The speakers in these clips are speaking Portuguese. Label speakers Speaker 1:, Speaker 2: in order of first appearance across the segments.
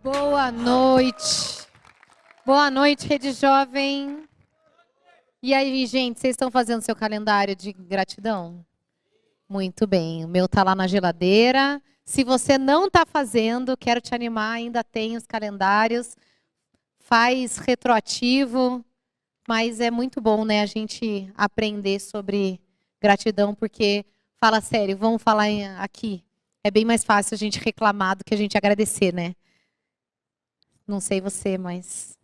Speaker 1: Boa noite. Boa noite, Rede Jovem. E aí, gente, vocês estão fazendo seu calendário de gratidão? Muito bem. O meu tá lá na geladeira. Se você não está fazendo, quero te animar, ainda tem os calendários. Faz retroativo, mas é muito bom, né, a gente aprender sobre gratidão, porque, fala sério, vamos falar aqui. É bem mais fácil a gente reclamar do que a gente agradecer, né? Não sei você, mas...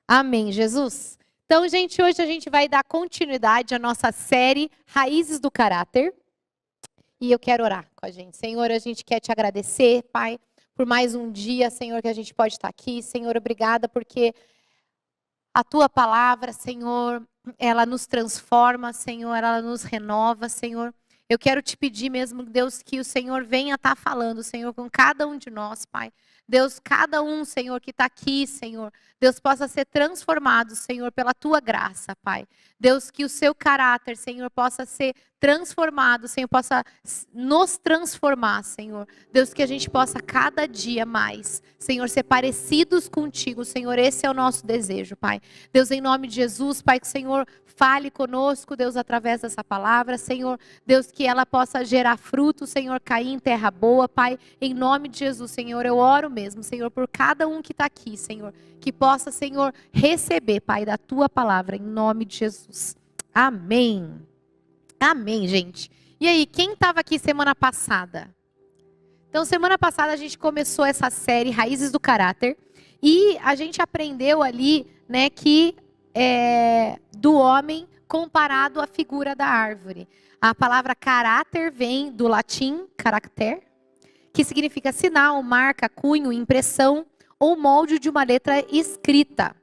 Speaker 1: Amém, Jesus? Então, gente, hoje a gente vai dar continuidade à nossa série Raízes do Caráter. E eu quero orar com a gente. Senhor, a gente quer te agradecer, Pai, por mais um dia, Senhor, que a gente pode estar aqui. Senhor, obrigada porque a tua palavra, Senhor, ela nos transforma, Senhor, ela nos renova, Senhor. Eu quero te pedir mesmo, Deus, que o Senhor venha estar falando, Senhor, com cada um de nós, Pai. Deus, cada um, Senhor, que está aqui, Senhor, Deus possa ser transformado, Senhor, pela tua graça, Pai. Deus, que o seu caráter, Senhor, possa ser transformado, Senhor, possa nos transformar, Senhor. Deus, que a gente possa cada dia mais, Senhor, ser parecidos contigo, Senhor, esse é o nosso desejo, Pai. Deus, em nome de Jesus, Pai, que o Senhor fale conosco, Deus, através dessa palavra, Senhor. Deus, que ela possa gerar fruto, Senhor, cair em terra boa, Pai. Em nome de Jesus, Senhor, eu oro mesmo, Senhor, por cada um que está aqui, Senhor. Que possa, Senhor, receber, Pai, da tua palavra, em nome de Jesus. Amém. Amém, gente. E aí, quem estava aqui semana passada? Então, semana passada a gente começou essa série Raízes do Caráter. E a gente aprendeu ali, né, que do homem comparado à figura da árvore. A palavra caráter vem do latim caracter, que significa sinal, marca, cunho, impressão ou molde de uma letra escrita.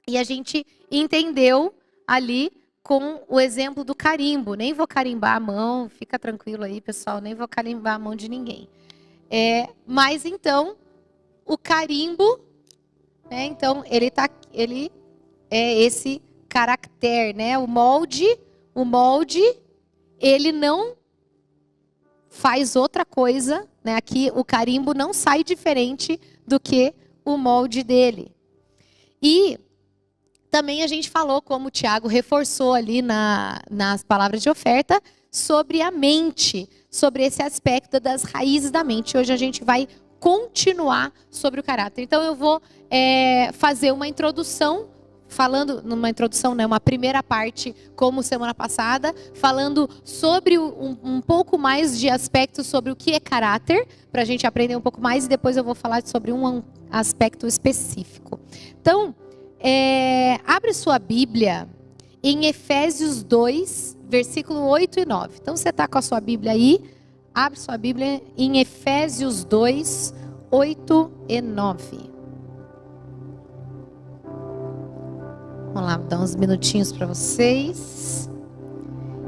Speaker 1: E a gente entendeu ali com o exemplo do carimbo. Nem vou carimbar a mão, fica tranquilo aí, pessoal, nem vou carimbar a mão de ninguém. Mas então, o carimbo, né, então ele é esse caractere, né? O molde, ele não faz outra coisa, né? Aqui o carimbo não sai diferente do que o molde dele. E também a gente falou, como o Tiago reforçou ali nas palavras de oferta, sobre a mente, sobre esse aspecto das raízes da mente. Hoje a gente vai continuar sobre o caráter. Então eu vou fazer uma introdução, né, uma primeira parte, como semana passada, falando sobre um pouco mais de aspectos sobre o que é caráter, para a gente aprender um pouco mais, e depois eu vou falar sobre um aspecto específico. Então, abre sua Bíblia em Efésios 2, versículo 8 e 9. Então, você está com a sua Bíblia aí, abre sua Bíblia em Efésios 2, 8 e 9. Vamos lá, vou dar uns minutinhos para vocês.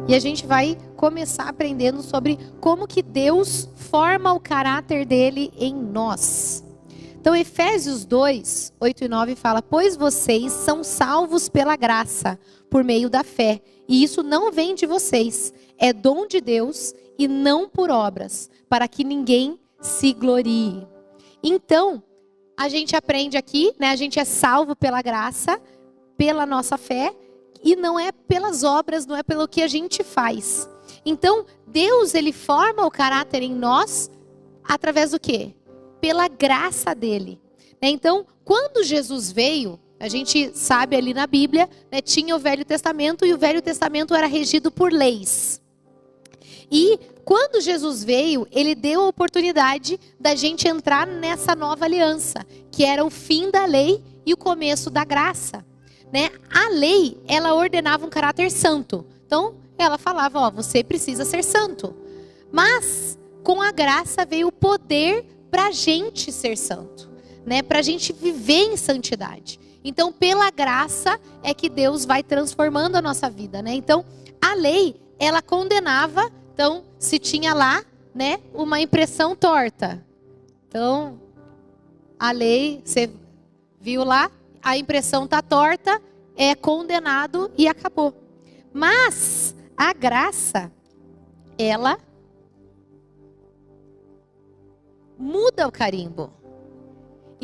Speaker 1: E a gente vai começar aprendendo sobre como que Deus forma o caráter dele em nós. Então, Efésios 2, 8 e 9 fala: pois vocês são salvos pela graça, por meio da fé. E isso não vem de vocês, é dom de Deus e não por obras, para que ninguém se glorie. Então, a gente aprende aqui, né? A gente é salvo pela graça, pela nossa fé, e não é pelas obras, não é pelo que a gente faz. Então, Deus, ele forma o caráter em nós através do quê? Pela graça dele. Então, quando Jesus veio, a gente sabe ali na Bíblia, né, tinha o Velho Testamento, e o Velho Testamento era regido por leis. E quando Jesus veio, ele deu a oportunidade da gente entrar nessa nova aliança, que era o fim da lei e o começo da graça. Né? A lei, ela ordenava um caráter santo. Então, ela falava, ó, você precisa ser santo. Mas, com a graça veio o poder para a gente ser santo, né? Para a gente viver em santidade. Então, pela graça é que Deus vai transformando a nossa vida, né? Então, a lei, ela condenava. Então, se tinha lá, né, uma impressão torta. Então, a lei, você viu lá, a impressão está torta, é condenado e acabou. Mas a graça, ela muda o carimbo.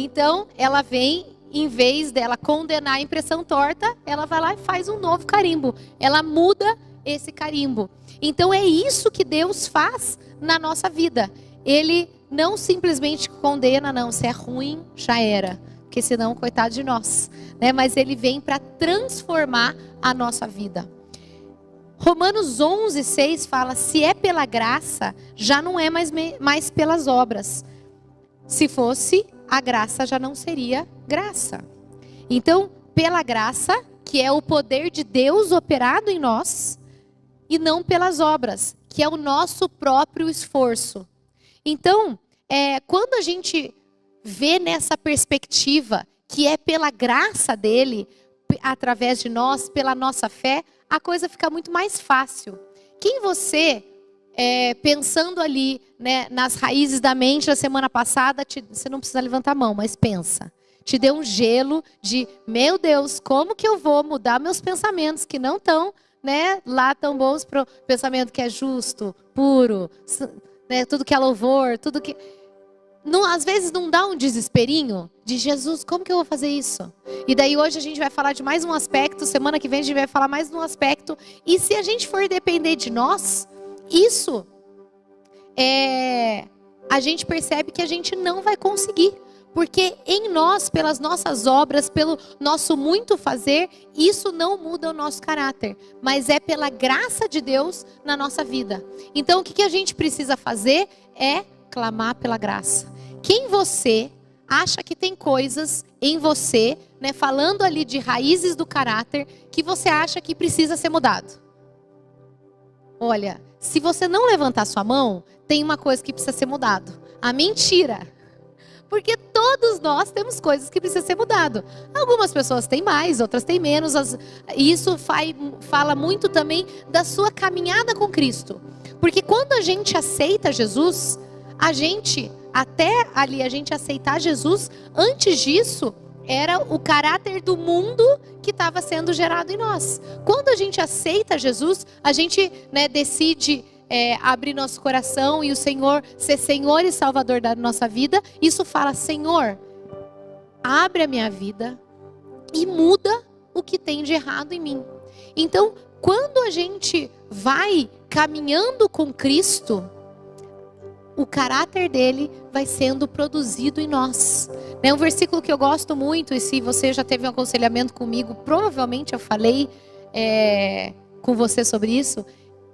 Speaker 1: Então, ela vem, em vez dela condenar a impressão torta, ela vai lá e faz um novo carimbo. Ela muda esse carimbo. Então, é isso que Deus faz na nossa vida. Ele não simplesmente condena, não, se é ruim, já era. Porque senão, coitado de nós. Né? Mas Ele vem para transformar a nossa vida. Romanos 11:6 fala, se é pela graça, já não é mais pelas obras. Se fosse, a graça já não seria graça. Então, pela graça, que é o poder de Deus operado em nós, e não pelas obras, que é o nosso próprio esforço. Então, quando a gente vê nessa perspectiva, que é pela graça dele, através de nós, pela nossa fé, a coisa fica muito mais fácil. Quem você, pensando ali, né, nas raízes da mente da semana passada, você não precisa levantar a mão, mas pensa. Te deu um gelo de, meu Deus, como que eu vou mudar meus pensamentos que não estão, né, lá tão bons para o pensamento que é justo, puro, né, tudo que é louvor, tudo que... Não, às vezes não dá um desesperinho de Jesus, como que eu vou fazer isso? E daí hoje a gente vai falar de mais um aspecto, semana que vem a gente vai falar mais de um aspecto. E se a gente for depender de nós, isso a gente percebe que a gente não vai conseguir. Porque em nós, pelas nossas obras, pelo nosso muito fazer, isso não muda o nosso caráter. Mas é pela graça de Deus na nossa vida. Então o que a gente precisa fazer é clamar pela graça. Quem você acha que tem coisas em você, né, falando ali de raízes do caráter, que você acha que precisa ser mudado? Olha, se você não levantar sua mão, tem uma coisa que precisa ser mudado. A mentira. Porque todos nós temos coisas que precisam ser mudado. Algumas pessoas têm mais, outras têm menos. Isso fala muito também da sua caminhada com Cristo. Porque quando a gente aceita Jesus, até ali a gente aceitar Jesus, antes disso, era o caráter do mundo que estava sendo gerado em nós. Quando a gente aceita Jesus, a gente, né, decide abrir nosso coração e o Senhor ser Senhor e Salvador da nossa vida. Isso fala, Senhor, abre a minha vida e muda o que tem de errado em mim. Então, quando a gente vai caminhando com Cristo, o caráter dele vai sendo produzido em nós. Um versículo que eu gosto muito, e se você já teve um aconselhamento comigo, provavelmente eu falei com você sobre isso,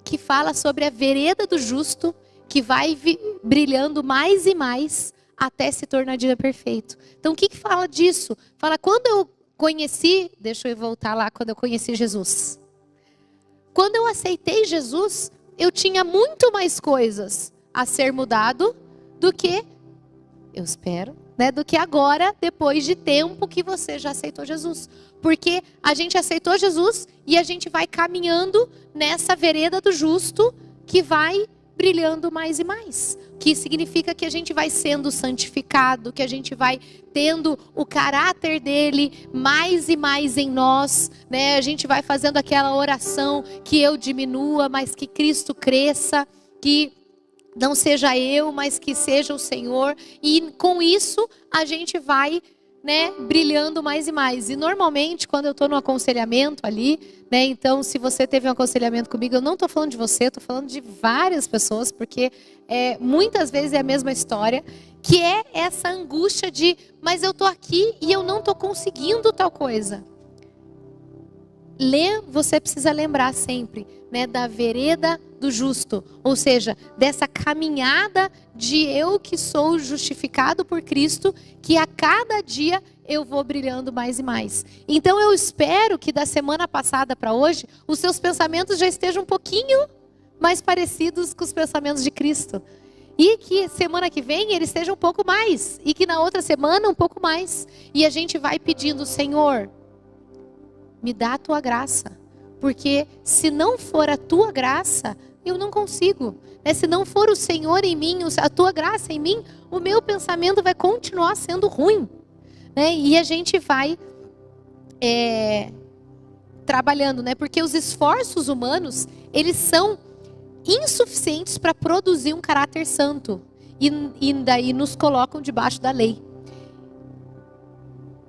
Speaker 1: que fala sobre a vereda do justo, que vai brilhando mais e mais até se tornar dia perfeito. Então o que fala disso? Fala, quando eu conheci, deixa eu voltar lá, quando eu conheci Jesus. Quando eu aceitei Jesus, eu tinha muito mais coisas a ser mudado do que, eu espero, né, do que agora, depois de tempo que você já aceitou Jesus. Porque a gente aceitou Jesus e a gente vai caminhando nessa vereda do justo que vai brilhando mais e mais. Que significa que a gente vai sendo santificado, que a gente vai tendo o caráter dele mais e mais em nós, né? A gente vai fazendo aquela oração que eu diminua, mas que Cristo cresça, que não seja eu, mas que seja o Senhor. E com isso a gente vai, né, brilhando mais e mais. E normalmente quando eu estou no aconselhamento ali, né, então se você teve um aconselhamento comigo, eu não estou falando de você, estou falando de várias pessoas, porque muitas vezes é a mesma história, que é essa angústia de, mas eu estou aqui e eu não estou conseguindo tal coisa. Você precisa lembrar sempre, né, da vereda do justo, ou seja, dessa caminhada de eu que sou justificado por Cristo, que a cada dia eu vou brilhando mais e mais. Então eu espero que da semana passada para hoje, os seus pensamentos já estejam um pouquinho mais parecidos com os pensamentos de Cristo. E que semana que vem ele esteja um pouco mais, e que na outra semana um pouco mais. E a gente vai pedindo, Senhor, me dá a tua graça, porque se não for a tua graça, eu não consigo. Se não for o Senhor em mim, a tua graça em mim, o meu pensamento vai continuar sendo ruim. E a gente vai trabalhando, porque os esforços humanos, eles são insuficientes para produzir um caráter santo. E daí nos colocam debaixo da lei.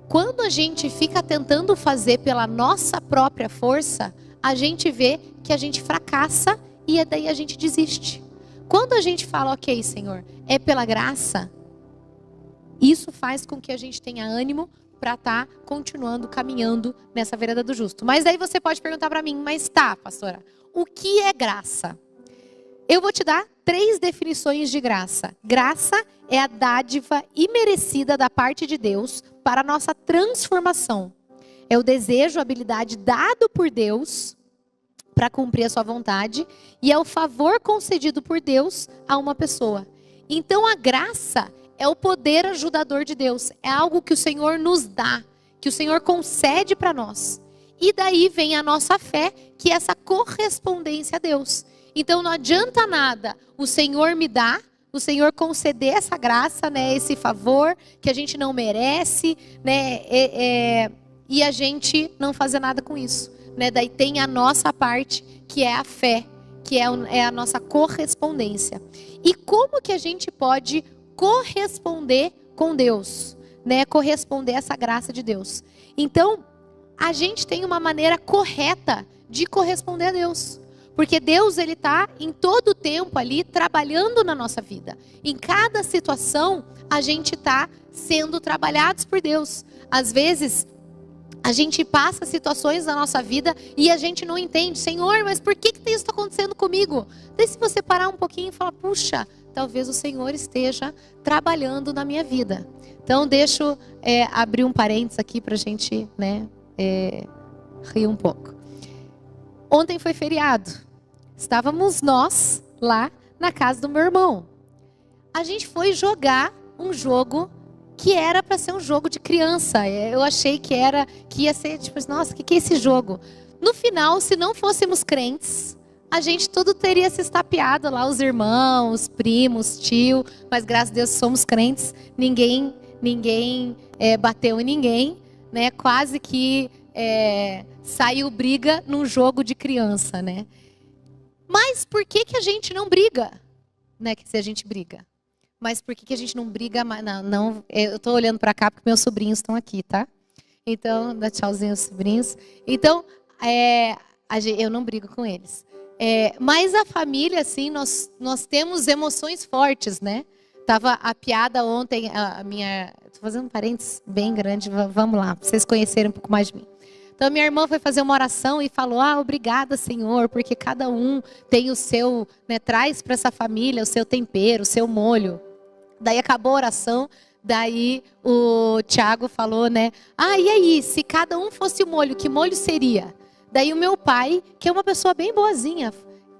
Speaker 1: Quando a gente fica tentando fazer pela nossa própria força, a gente vê que a gente fracassa e daí a gente desiste. Quando a gente fala, ok, Senhor, é pela graça, isso faz com que a gente tenha ânimo para estar continuando caminhando nessa vereda do justo. Mas daí você pode perguntar para mim, mas tá, pastora, o que é graça? Eu vou te dar 3 definições de graça. Graça é a dádiva imerecida da parte de Deus para a nossa transformação. É o desejo, a habilidade dado por Deus para cumprir a sua vontade e é o favor concedido por Deus a uma pessoa. Então a graça é o poder ajudador de Deus. É algo que o Senhor nos dá, que o Senhor concede para nós. E daí vem a nossa fé, que é essa correspondência a Deus. Então não adianta nada o Senhor me dar, o Senhor conceder essa graça, né, esse favor que a gente não merece, né, e a gente não fazer nada com isso. Né? Daí tem a nossa parte, que é a fé, que é a nossa correspondência. E como que a gente pode corresponder com Deus? Né? Corresponder a essa graça de Deus. Então, a gente tem uma maneira correta de corresponder a Deus. Porque Deus, Ele está em todo o tempo ali trabalhando na nossa vida. Em cada situação, a gente está sendo trabalhados por Deus. Às vezes, a gente passa situações na nossa vida e a gente não entende. Senhor, mas por que isso está acontecendo comigo? Daí se você parar um pouquinho e falar, puxa, talvez o Senhor esteja trabalhando na minha vida. Então, deixa eu abrir um parênteses aqui para a gente, né, rir um pouco. Ontem foi feriado. Estávamos nós lá na casa do meu irmão. A gente foi jogar um jogo que era para ser um jogo de criança. Eu achei que ia ser tipo, nossa, o que é esse jogo? No final, se não fôssemos crentes, a gente tudo teria se estapeado lá, os irmãos, primos, tio, mas graças a Deus somos crentes, ninguém bateu em ninguém, né? Quase que saiu briga num jogo de criança, né? Mas por que a gente não briga? Né? Que se a gente briga. Mas por que a gente não briga? Não, eu estou olhando para cá porque meus sobrinhos estão aqui, tá? Então, dá tchauzinho aos sobrinhos. Então, eu não brigo com eles. Mas a família, assim, nós temos emoções fortes, né? Tava a piada ontem, a minha... Estou fazendo um parênteses bem grande, vamos lá, para vocês conhecerem um pouco mais de mim. Então, minha irmã foi fazer uma oração e falou, obrigada, Senhor, porque cada um tem o seu, né, traz para essa família o seu tempero, o seu molho. Daí acabou a oração, daí o Tiago falou, né, e aí, se cada um fosse o molho, que molho seria? Daí o meu pai, que é uma pessoa bem boazinha,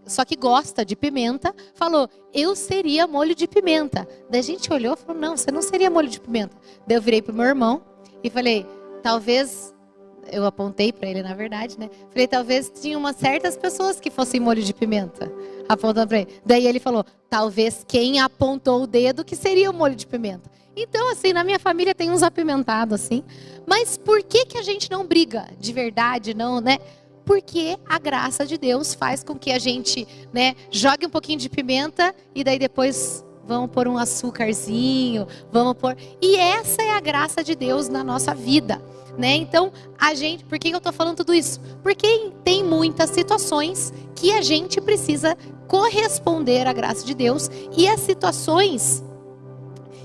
Speaker 1: só que gosta de pimenta, falou, eu seria molho de pimenta. Daí a gente olhou e falou, não, você não seria molho de pimenta. Daí eu virei pro meu irmão e falei, talvez... Eu apontei para ele, na verdade, né? Falei, talvez tinha umas certas pessoas que fossem molho de pimenta. Apontando para ele. Daí ele falou, talvez quem apontou o dedo que seria o molho de pimenta. Então, assim, na minha família tem uns apimentados, assim. Mas por que a gente não briga de verdade, não, né? Porque a graça de Deus faz com que a gente, né, jogue um pouquinho de pimenta e daí depois... Vamos pôr um açúcarzinho, vamos pôr... E essa é a graça de Deus na nossa vida, né? Então, por que eu estou falando tudo isso? Porque tem muitas situações que a gente precisa corresponder à graça de Deus e as situações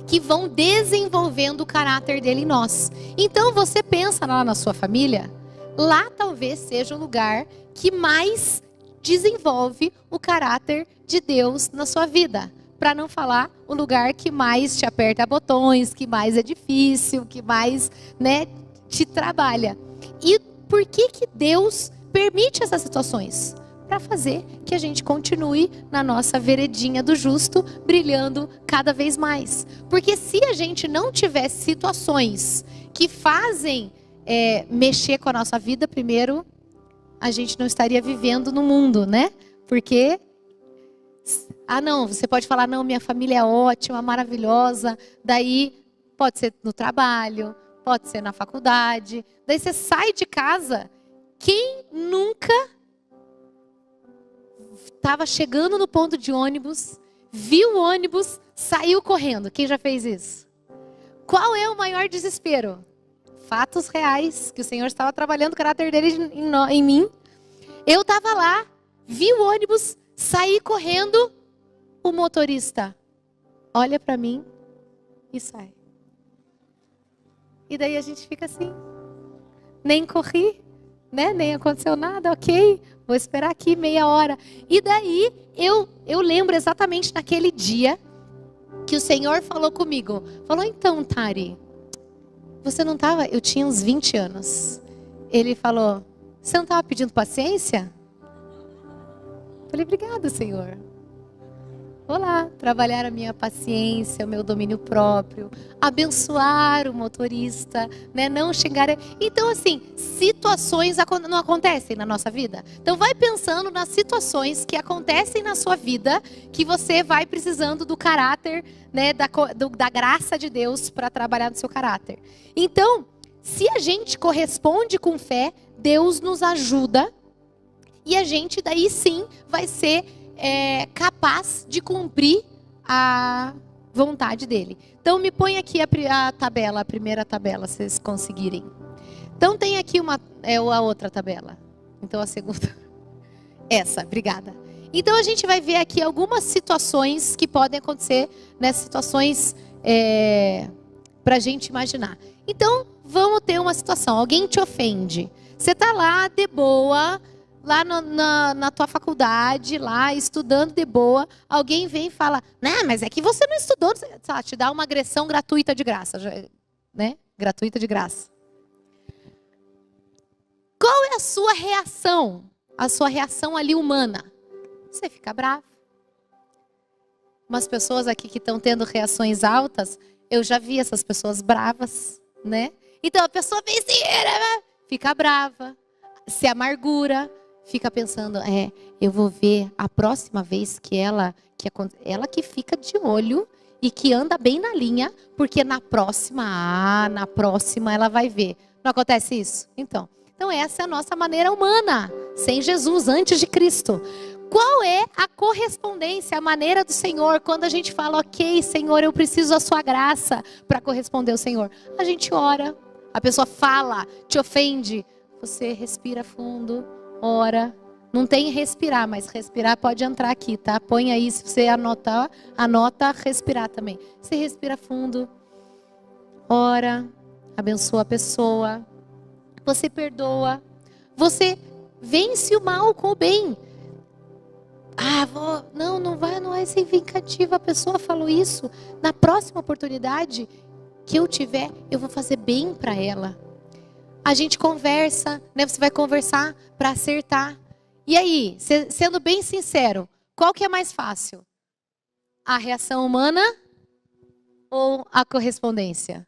Speaker 1: que vão desenvolvendo o caráter dele em nós. Então, você pensa lá na sua família, lá talvez seja o lugar que mais desenvolve o caráter de Deus na sua vida. Para não falar o lugar que mais te aperta botões, que mais é difícil, que mais, né, te trabalha. E por que Deus permite essas situações? Para fazer que a gente continue na nossa veredinha do justo, brilhando cada vez mais. Porque se a gente não tiver situações que fazem mexer com a nossa vida, primeiro, a gente não estaria vivendo no mundo, né? Porque... não, você pode falar, não, minha família é ótima, maravilhosa. Daí, pode ser no trabalho, pode ser na faculdade. Daí você sai de casa, quem nunca estava chegando no ponto de ônibus, viu o ônibus, saiu correndo? Quem já fez isso? Qual é o maior desespero? fatos reais, que o Senhor estava trabalhando o caráter dele em mim. Eu estava lá, vi o ônibus, saí correndo, o motorista olha para mim e sai. E daí a gente fica assim, nem corri, né? Nem aconteceu nada, ok, vou esperar aqui meia hora. E daí eu lembro exatamente naquele dia que o Senhor falou comigo. Falou, então, Tari, você não estava... Eu tinha uns 20 anos. Ele falou, você não estava pedindo paciência? Falei, obrigada, Senhor. Vou lá trabalhar a minha paciência, o meu domínio próprio, abençoar o motorista, né? Não xingar. Então, assim, situações não acontecem na nossa vida. Então, vai pensando nas situações que acontecem na sua vida, que você vai precisando do caráter, né? Da graça de Deus para trabalhar no seu caráter. Então, se a gente corresponde com fé, Deus nos ajuda e a gente daí sim vai ser capaz de cumprir a vontade dele. Então me põe aqui a tabela, a primeira tabela, se vocês conseguirem. Então tem aqui a outra tabela. Então a segunda. Essa, obrigada. Então a gente vai ver aqui algumas situações que podem acontecer, né? Situações para a gente imaginar. Então vamos ter uma situação, alguém te ofende. Você está lá de boa, lá na tua faculdade, lá estudando de boa, alguém vem e fala, né, mas é que você não estudou, sabe, te dá uma agressão gratuita de graça, né? Gratuita de graça. Qual é a sua reação? A sua reação ali humana? Você fica bravo. Umas pessoas aqui que estão tendo reações altas, eu já vi essas pessoas bravas, né? Então a pessoa vem assim, fica brava, se amargura, fica pensando, eu vou ver a próxima vez que ela que fica de olho e que anda bem na linha, porque na próxima ela vai ver. Não acontece isso? Então essa é a nossa maneira humana, sem Jesus, antes de Cristo. Qual é a correspondência, a maneira do Senhor, quando a gente fala, ok, Senhor, eu preciso da sua graça para corresponder ao Senhor? A gente ora, a pessoa fala, te ofende, você respira fundo, ora, não tem respirar, mas respirar pode entrar aqui, tá? Põe aí, se você anota respirar também. Você respira fundo, ora, abençoa a pessoa, você perdoa, você vence o mal com o bem. Não vai ser vingativa, a pessoa falou isso, na próxima oportunidade que eu tiver, eu vou fazer bem para ela. A gente conversa, né? Você vai conversar para acertar. E aí, sendo bem sincero, qual que é mais fácil? A reação humana ou a correspondência?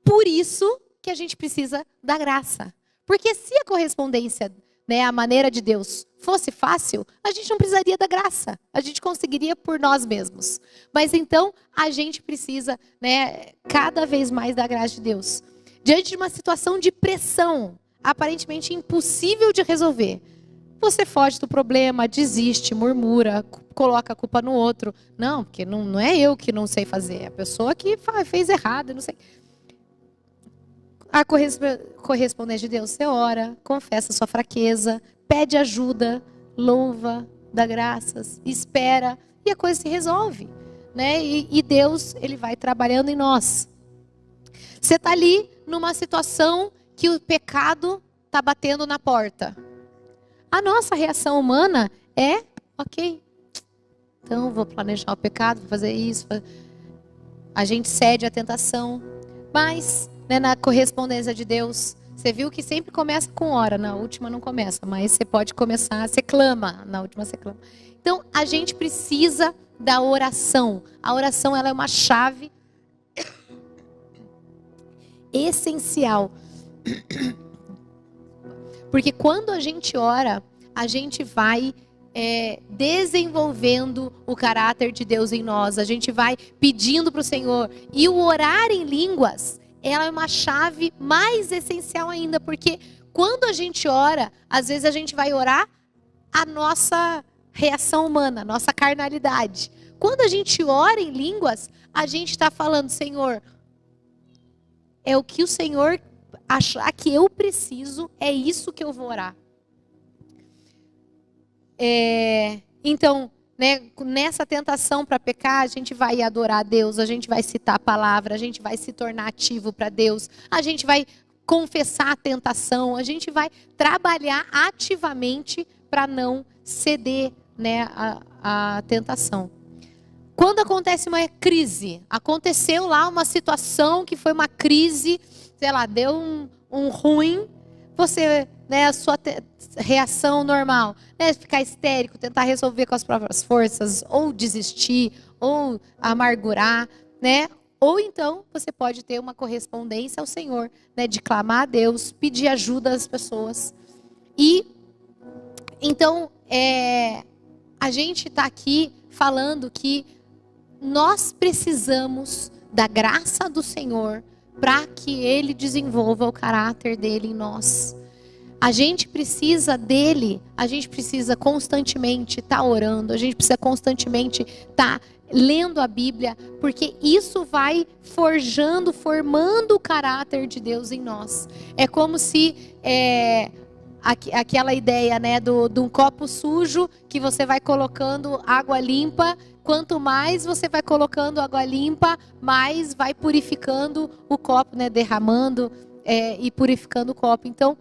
Speaker 1: Por isso que a gente precisa da graça. Porque se a correspondência, né, a maneira de Deus fosse fácil, a gente não precisaria da graça. A gente conseguiria por nós mesmos. Mas então, a gente precisa, né, cada vez mais da graça de Deus. Diante de uma situação de pressão, aparentemente impossível de resolver, você foge do problema, desiste, murmura, coloca a culpa no outro. Não, porque não é eu que não sei fazer, é a pessoa que fez errado, não sei. A correspondência de Deus, você ora, confessa a sua fraqueza, pede ajuda, louva, dá graças, espera, e a coisa se resolve, né? E Deus, ele vai trabalhando em nós. Você está ali numa situação que o pecado está batendo na porta. A nossa reação humana é, ok, então vou planejar o pecado, vou fazer isso. A gente cede à tentação, mas, né, na correspondência de Deus, você viu que sempre começa com ora, na última não começa, mas você pode começar, você clama, na última você clama. Então, a gente precisa da oração. A oração, ela é uma chave essencial. Porque quando a gente ora, a gente vai desenvolvendo o caráter de Deus em nós. A gente vai pedindo para o Senhor. E o orar em línguas, ela é uma chave mais essencial ainda. Porque quando a gente ora, às vezes a gente vai orar a nossa reação humana, a nossa carnalidade. Quando a gente ora em línguas, a gente está falando, Senhor, é o que o Senhor achar que eu preciso, é isso que eu vou orar. Então, né, nessa tentação para pecar, a gente vai adorar a Deus, a gente vai citar a palavra, a gente vai se tornar ativo para Deus, a gente vai confessar a tentação, a gente vai trabalhar ativamente para não ceder, né, a tentação. Quando acontece uma crise, aconteceu lá uma situação que foi uma crise, sei lá, deu um ruim, você, né, a sua reação normal, né, ficar histérico, tentar resolver com as próprias forças, ou desistir, ou amargurar, né? Ou então você pode ter uma correspondência ao Senhor, né, de clamar a Deus, pedir ajuda às pessoas. E então a gente está aqui falando que nós precisamos da graça do Senhor para que Ele desenvolva o caráter dele em nós. A gente precisa dele, a gente precisa constantemente estar orando, a gente precisa constantemente estar lendo a Bíblia, porque isso vai formando o caráter de Deus em nós. É como se aquela ideia, né, de um copo sujo que você vai colocando água limpa. Quanto mais você vai colocando água limpa, mais vai purificando o copo, né, derramando e purificando o copo. Então,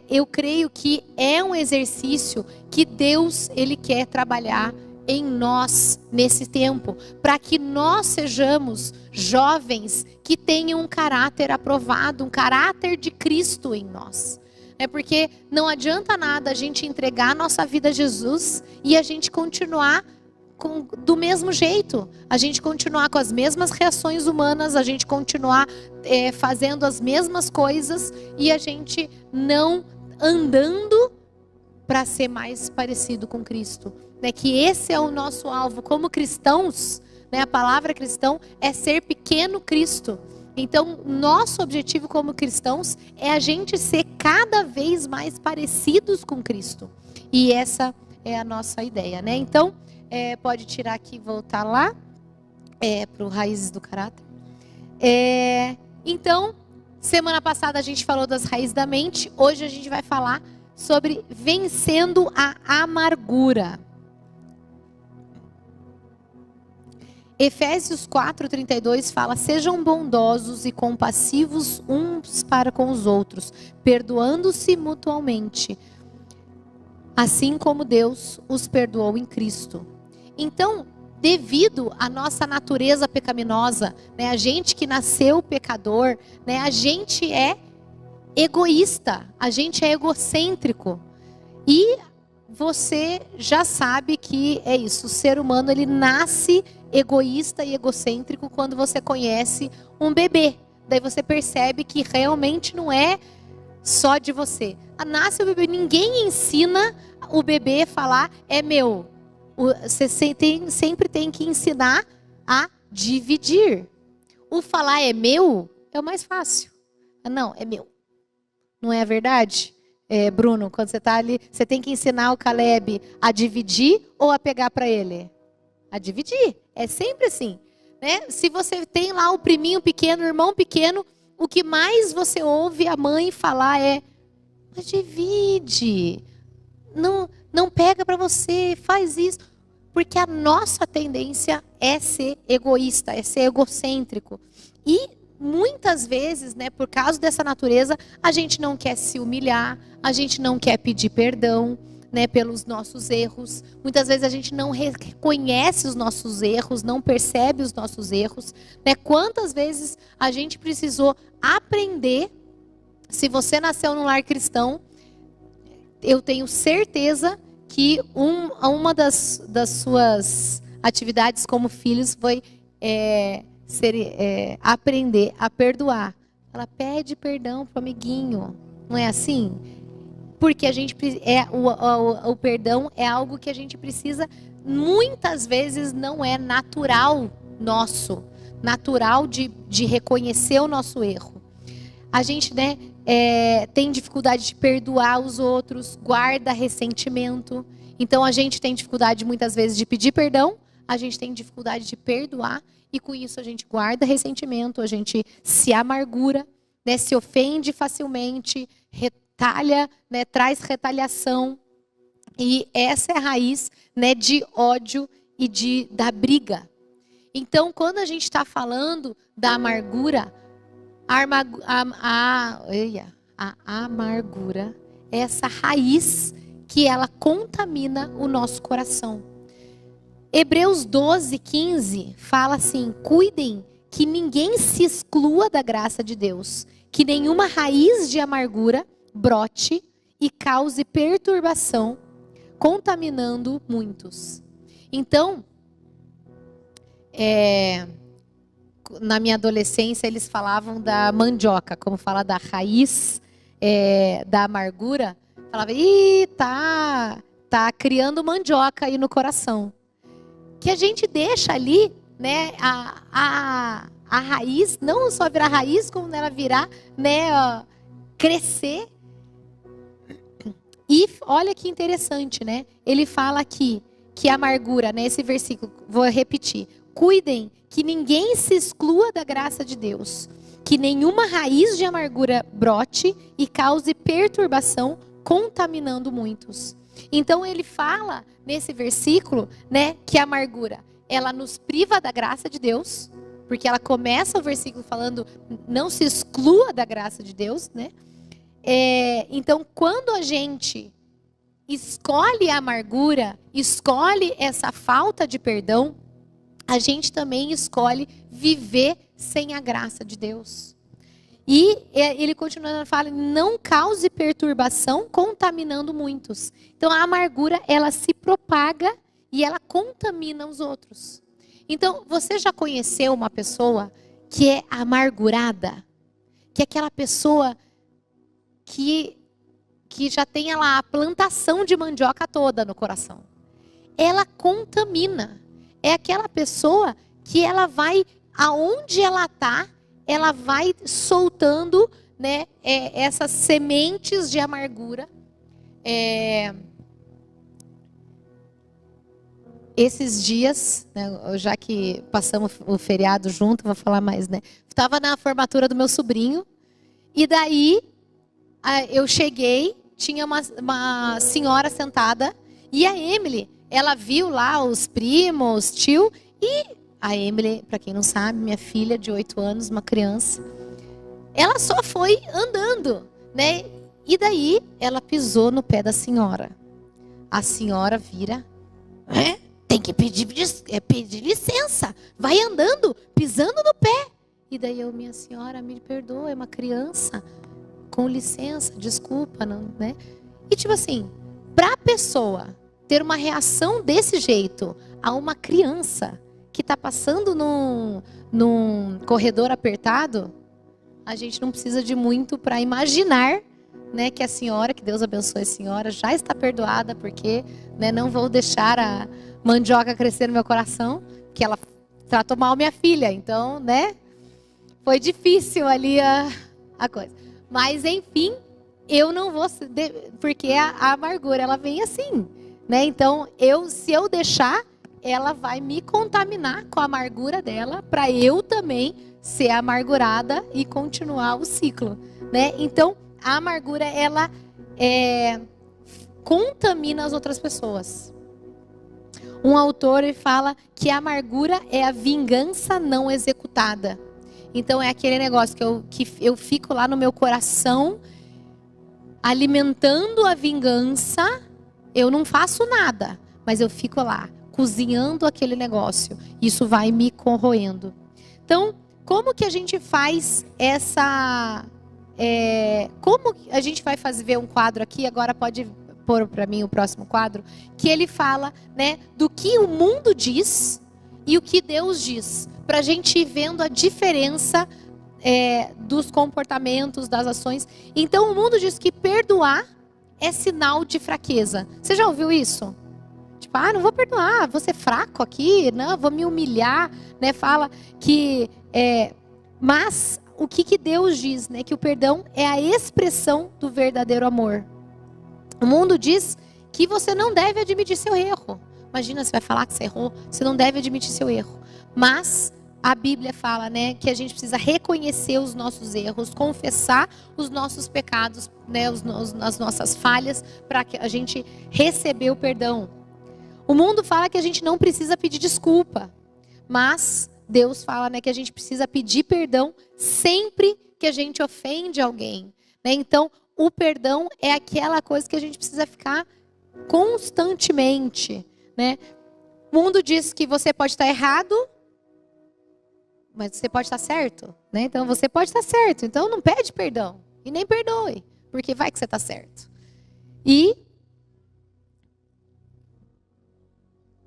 Speaker 1: eu creio que é um exercício que Deus, Ele quer trabalhar em nós nesse tempo, para que nós sejamos jovens que tenham um caráter aprovado, um caráter de Cristo em nós. Porque não adianta nada a gente entregar a nossa vida a Jesus e a gente continuar do mesmo jeito, a gente continuar com as mesmas reações humanas, a gente continuar fazendo as mesmas coisas e a gente não andando para ser mais parecido com Cristo. Que esse é o nosso alvo como cristãos, né? A palavra cristão é ser pequeno Cristo. Então, nosso objetivo como cristãos é a gente ser cada vez mais parecidos com Cristo. E essa é a nossa ideia, né? Então, pode tirar aqui e voltar lá para o Raízes do Caráter. Então, semana passada a gente falou das raízes da mente. Hoje a gente vai falar sobre vencendo a amargura. Efésios 4:32 fala: sejam bondosos e compassivos uns para com os outros, perdoando-se mutuamente, assim como Deus os perdoou em Cristo. Então, devido à nossa natureza pecaminosa, né, a gente que nasceu pecador, né, a gente é egoísta, a gente é egocêntrico. E você já sabe que é isso, o ser humano ele nasce egoísta e egocêntrico quando você conhece um bebê. Daí você percebe que realmente não é só de você. Nasce o bebê, ninguém ensina o bebê a falar é meu. Você sempre tem que ensinar a dividir. O falar é meu é o mais fácil. Não, é meu. Não é a verdade? Bruno, quando você está ali, você tem que ensinar o Caleb a dividir ou a pegar para ele? A dividir. É sempre assim, né? Se você tem lá o priminho pequeno, o irmão pequeno, o que mais você ouve a mãe falar é: mas divide, não pega para você, faz isso. Porque a nossa tendência é ser egoísta, é ser egocêntrico. E muitas vezes, né, por causa dessa natureza, a gente não quer se humilhar, a gente não quer pedir perdão, né, pelos nossos erros. Muitas vezes a gente não reconhece os nossos erros, não percebe os nossos erros, né? Quantas vezes a gente precisou aprender? Se você nasceu num lar cristão, eu tenho certeza que uma das suas atividades como filhos foi aprender a perdoar. Ela pede perdão pro amiguinho, não é assim? Porque a gente o perdão é algo que a gente precisa, muitas vezes não é natural nosso, natural de reconhecer o nosso erro. A gente, né, tem dificuldade de perdoar os outros, guarda ressentimento. Então a gente tem dificuldade muitas vezes de pedir perdão, a gente tem dificuldade de perdoar e com isso a gente guarda ressentimento, a gente se amargura, né, se ofende facilmente, retalha, né, traz retaliação. E essa é a raiz, né, de ódio e da briga. Então, quando a gente está falando da amargura, a amargura é essa raiz que ela contamina o nosso coração. Hebreus 12:15 fala assim: cuidem que ninguém se exclua da graça de Deus, que nenhuma raiz de amargura brote e cause perturbação, contaminando muitos. Então, na minha adolescência, eles falavam da mandioca, como fala da raiz da amargura. Falava, tá criando mandioca aí no coração. Que a gente deixa ali, né, a raiz, não só virar raiz, como ela virar, né, crescer. E olha que interessante, né? Ele fala aqui que a amargura, nesse versículo, vou repetir: cuidem que ninguém se exclua da graça de Deus, que nenhuma raiz de amargura brote e cause perturbação, contaminando muitos. Então ele fala nesse versículo, né, que a amargura, ela nos priva da graça de Deus, porque ela começa o versículo falando, não se exclua da graça de Deus, né? Então, quando a gente escolhe a amargura, escolhe essa falta de perdão, a gente também escolhe viver sem a graça de Deus. E ele continua falando, não cause perturbação, contaminando muitos. Então, a amargura, ela se propaga e ela contamina os outros. Então, você já conheceu uma pessoa que é amargurada? Que é aquela pessoa que já tem lá a plantação de mandioca toda no coração. Ela contamina. É aquela pessoa que ela vai, aonde ela está, ela vai soltando, né, essas sementes de amargura. Esses dias, né, já que passamos o feriado junto, vou falar mais, né? Estava na formatura do meu sobrinho, e daí eu cheguei, tinha uma senhora sentada, e a Emily, ela viu lá os primos, tio, e a Emily, para quem não sabe, minha filha de 8 anos, uma criança, ela só foi andando, né? E daí ela pisou no pé da senhora. A senhora vira, tem que pedir licença, vai andando, pisando no pé. E daí eu, minha senhora, me perdoa, é uma criança. Com licença, desculpa, não, né? E tipo assim, para a pessoa ter uma reação desse jeito a uma criança que está passando num corredor apertado, a gente não precisa de muito para imaginar, né, que a senhora, que Deus abençoe a senhora, já está perdoada, porque, né, não vou deixar a mandioca crescer no meu coração, que ela tratou mal minha filha, então, né, foi difícil ali a coisa. Mas, enfim, eu não vou, porque a amargura, ela vem assim, né? Então, se eu deixar, ela vai me contaminar com a amargura dela, para eu também ser amargurada e continuar o ciclo, né? Então, a amargura, ela contamina as outras pessoas. Um autor, ele fala que a amargura é a vingança não executada. Então é aquele negócio que eu fico lá no meu coração alimentando a vingança. Eu não faço nada, mas eu fico lá cozinhando aquele negócio. Isso vai me corroendo. Então, como que a gente faz essa... como a gente vai ver um quadro aqui? Agora pode pôr para mim o próximo quadro. Que ele fala, né, do que o mundo diz e o que Deus diz. Para a gente ir vendo a diferença dos comportamentos, das ações. Então o mundo diz que perdoar é sinal de fraqueza. Você já ouviu isso? Tipo, não vou perdoar, vou ser fraco aqui, não, vou me humilhar, né? Fala que... mas o que Deus diz, né? Que o perdão é a expressão do verdadeiro amor. O mundo diz que você não deve admitir seu erro. Imagina, você vai falar que você errou, você não deve admitir seu erro. Mas a Bíblia fala, né, que a gente precisa reconhecer os nossos erros, confessar os nossos pecados, né, as nossas falhas, para que a gente receber o perdão. O mundo fala que a gente não precisa pedir desculpa, mas Deus fala, né, que a gente precisa pedir perdão sempre que a gente ofende alguém, né? Então, o perdão é aquela coisa que a gente precisa ficar constantemente, né? O mundo diz que você pode estar errado, mas você pode estar certo, né? Então você pode estar certo, então não pede perdão e nem perdoe, porque vai que você está certo. E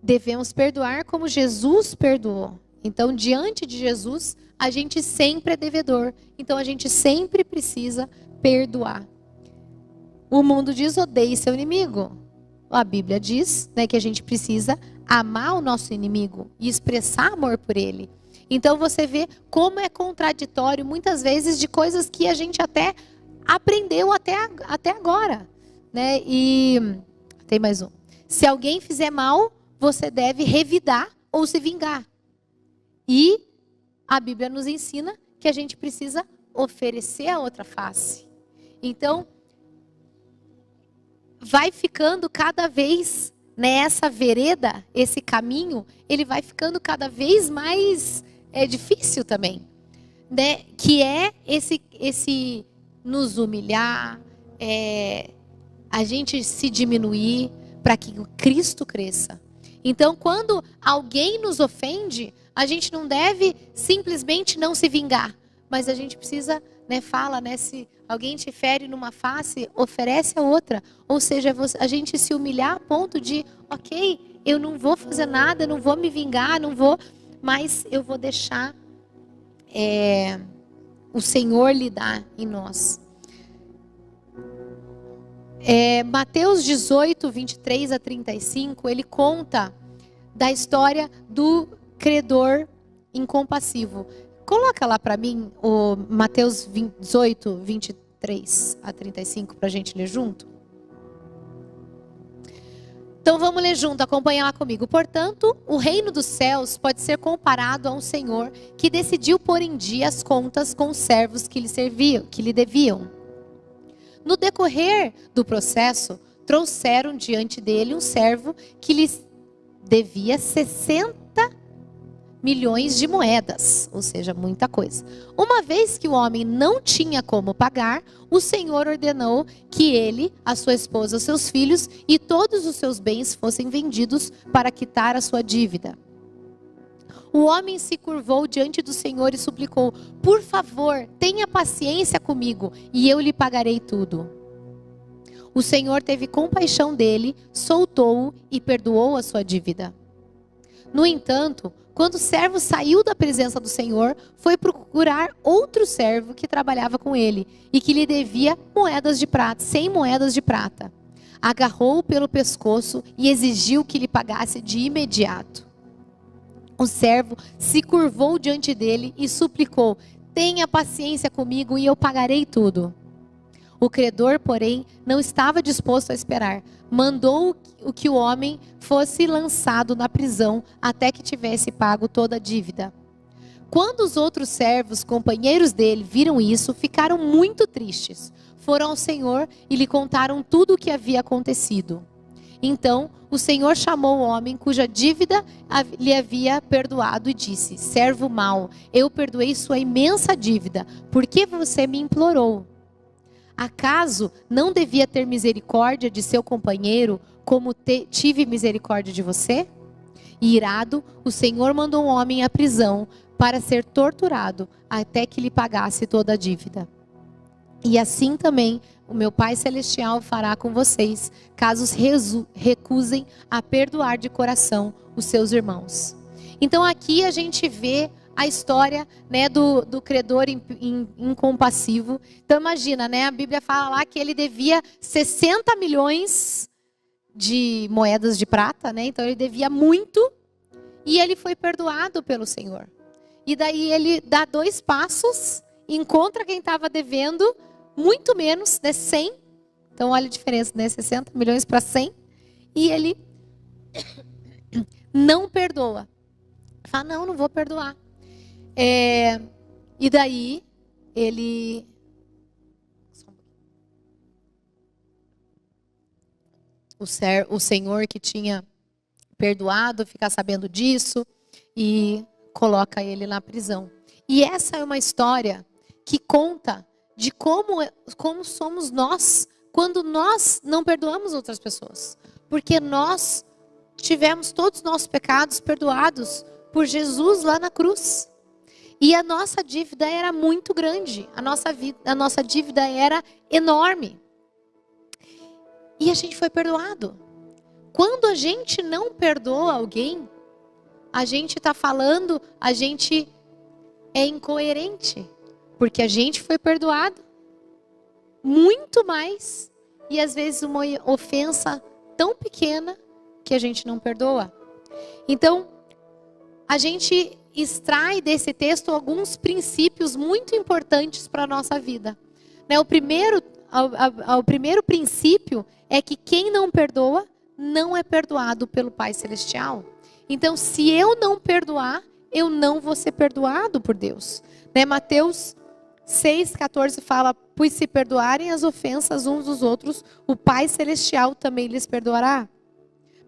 Speaker 1: devemos perdoar como Jesus perdoou. Então, diante de Jesus, a gente sempre é devedor. Então, a gente sempre precisa perdoar. O mundo diz: odeie seu inimigo. A Bíblia diz, né, que a gente precisa amar o nosso inimigo e expressar amor por ele. Então você vê como é contraditório muitas vezes de coisas que a gente até aprendeu até agora, né? E tem mais um. Se alguém fizer mal, você deve revidar ou se vingar. E a Bíblia nos ensina que a gente precisa oferecer a outra face. Então, vai ficando cada vez nessa vereda, esse caminho, ele vai ficando cada vez mais difícil também, né? Que é esse nos humilhar, a gente se diminuir para que o Cristo cresça. Então, quando alguém nos ofende, a gente não deve simplesmente não se vingar, mas a gente precisa, né, fala, né, se alguém te fere numa face, oferece a outra. Ou seja, a gente se humilhar a ponto de, ok, eu não vou fazer nada, não vou me vingar, não vou, mas eu vou deixar o Senhor lidar em nós. Mateus 18, 23 a 35, ele conta da história do credor incompassivo. Coloca lá para mim o Mateus 18, 23 a 35 para a gente ler junto. Então vamos ler junto, acompanha lá comigo. Portanto, o reino dos céus pode ser comparado a um senhor que decidiu pôr em dia as contas com os servos que lhe deviam. No decorrer do processo, trouxeram diante dele um servo que lhes devia 60 milhões de moedas, ou seja, muita coisa. Uma vez que o homem não tinha como pagar, o Senhor ordenou que ele, a sua esposa, os seus filhos e todos os seus bens fossem vendidos para quitar a sua dívida. O homem se curvou diante do Senhor e suplicou: por favor, tenha paciência comigo e eu lhe pagarei tudo. O Senhor teve compaixão dele, soltou-o e perdoou a sua dívida. No entanto, quando o servo saiu da presença do Senhor, foi procurar outro servo que trabalhava com ele e que lhe devia 100 moedas de prata. Agarrou-o pelo pescoço e exigiu que lhe pagasse de imediato. O servo se curvou diante dele e suplicou: tenha paciência comigo e eu pagarei tudo. O credor, porém, não estava disposto a esperar. Mandou que o homem fosse lançado na prisão até que tivesse pago toda a dívida. Quando os outros servos, companheiros dele, viram isso, ficaram muito tristes. Foram ao Senhor e lhe contaram tudo o que havia acontecido. Então, o Senhor chamou o homem cuja dívida lhe havia perdoado e disse: servo mau, eu perdoei sua imensa dívida. Por que você me implorou? Acaso não devia ter misericórdia de seu companheiro, como tive misericórdia de você? E irado, o Senhor mandou um homem à prisão para ser torturado até que lhe pagasse toda a dívida. E assim também o meu Pai Celestial fará com vocês, caso recusem a perdoar de coração os seus irmãos. Então aqui a gente vê a história, né, do credor incompassivo. Então imagina, né, a Bíblia fala lá que ele devia 60 milhões de moedas de prata, né? Então ele devia muito e ele foi perdoado pelo Senhor. E daí ele dá 2 passos, encontra quem estava devendo muito menos, né, 100. Então olha a diferença, né, 60 milhões para 100. E ele não perdoa. Fala: não vou perdoar. E daí, ele... O Senhor que tinha perdoado, fica sabendo disso e coloca ele na prisão. E essa é uma história que conta de como somos nós quando nós não perdoamos outras pessoas. Porque nós tivemos todos os nossos pecados perdoados por Jesus lá na cruz. E a nossa dívida era muito grande. A nossa dívida era enorme. E a gente foi perdoado. Quando a gente não perdoa alguém, a gente está falando, a gente é incoerente. Porque a gente foi perdoado muito mais. E às vezes uma ofensa tão pequena que a gente não perdoa. Então, a gente extrai desse texto alguns princípios muito importantes para a nossa vida. O primeiro princípio é que quem não perdoa não é perdoado pelo Pai Celestial. Então, se eu não perdoar, eu não vou ser perdoado por Deus. Mateus 6,14 fala: pois se perdoarem as ofensas uns dos outros, o Pai Celestial também lhes perdoará.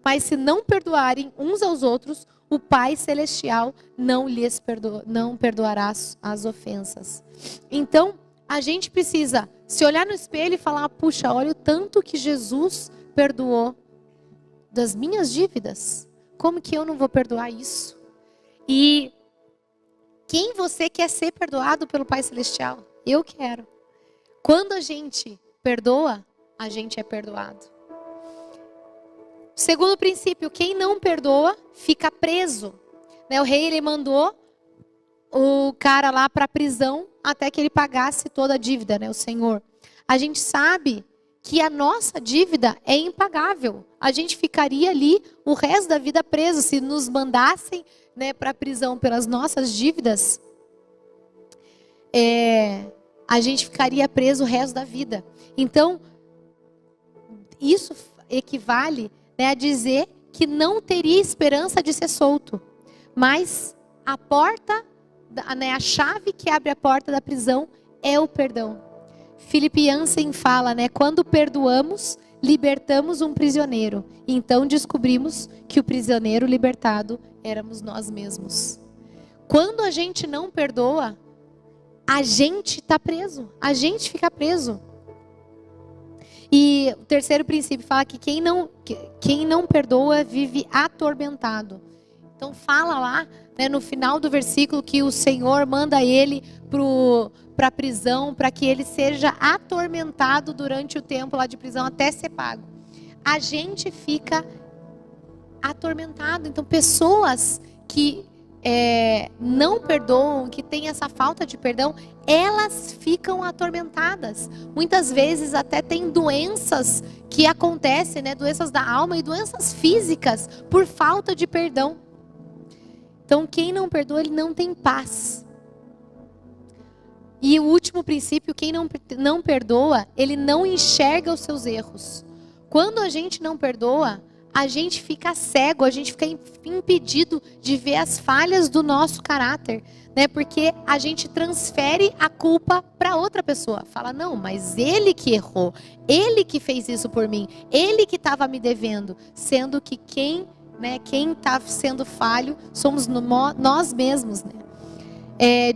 Speaker 1: Mas se não perdoarem uns aos outros, o Pai Celestial não perdoará as ofensas. Então, a gente precisa se olhar no espelho e falar: puxa, olha o tanto que Jesus perdoou das minhas dívidas. Como que eu não vou perdoar isso? E quem você quer ser perdoado pelo Pai Celestial? Eu quero. Quando a gente perdoa, a gente é perdoado. Segundo princípio, quem não perdoa fica preso. O rei, ele mandou o cara lá para a prisão até que ele pagasse toda a dívida, o Senhor. A gente sabe que a nossa dívida é impagável. A gente ficaria ali o resto da vida preso. Se nos mandassem para a prisão pelas nossas dívidas, a gente ficaria preso o resto da vida. Então, isso equivale a dizer que não teria esperança de ser solto. Mas a porta, a chave que abre a porta da prisão é o perdão. Philip Yancey fala, quando perdoamos, libertamos um prisioneiro. Então descobrimos que o prisioneiro libertado éramos nós mesmos. Quando a gente não perdoa, a gente está preso. A gente fica preso. E o terceiro princípio fala que quem não perdoa vive atormentado. Então fala lá, no final do versículo, que o Senhor manda ele para a prisão, para que ele seja atormentado durante o tempo lá de prisão até ser pago. A gente fica atormentado. Então, pessoas que não perdoam, que têm essa falta de perdão, elas ficam atormentadas. Muitas vezes até tem doenças que acontecem, doenças da alma e doenças físicas por falta de perdão. Então, quem não perdoa, ele não tem paz. E o último princípio, quem não perdoa, ele não enxerga os seus erros. Quando a gente não perdoa, a gente fica cego, a gente fica impedido de ver as falhas do nosso caráter, porque a gente transfere a culpa para outra pessoa. Fala: não, mas ele que errou, ele que fez isso por mim, ele que estava me devendo. Sendo que quem está sendo falho somos nós mesmos.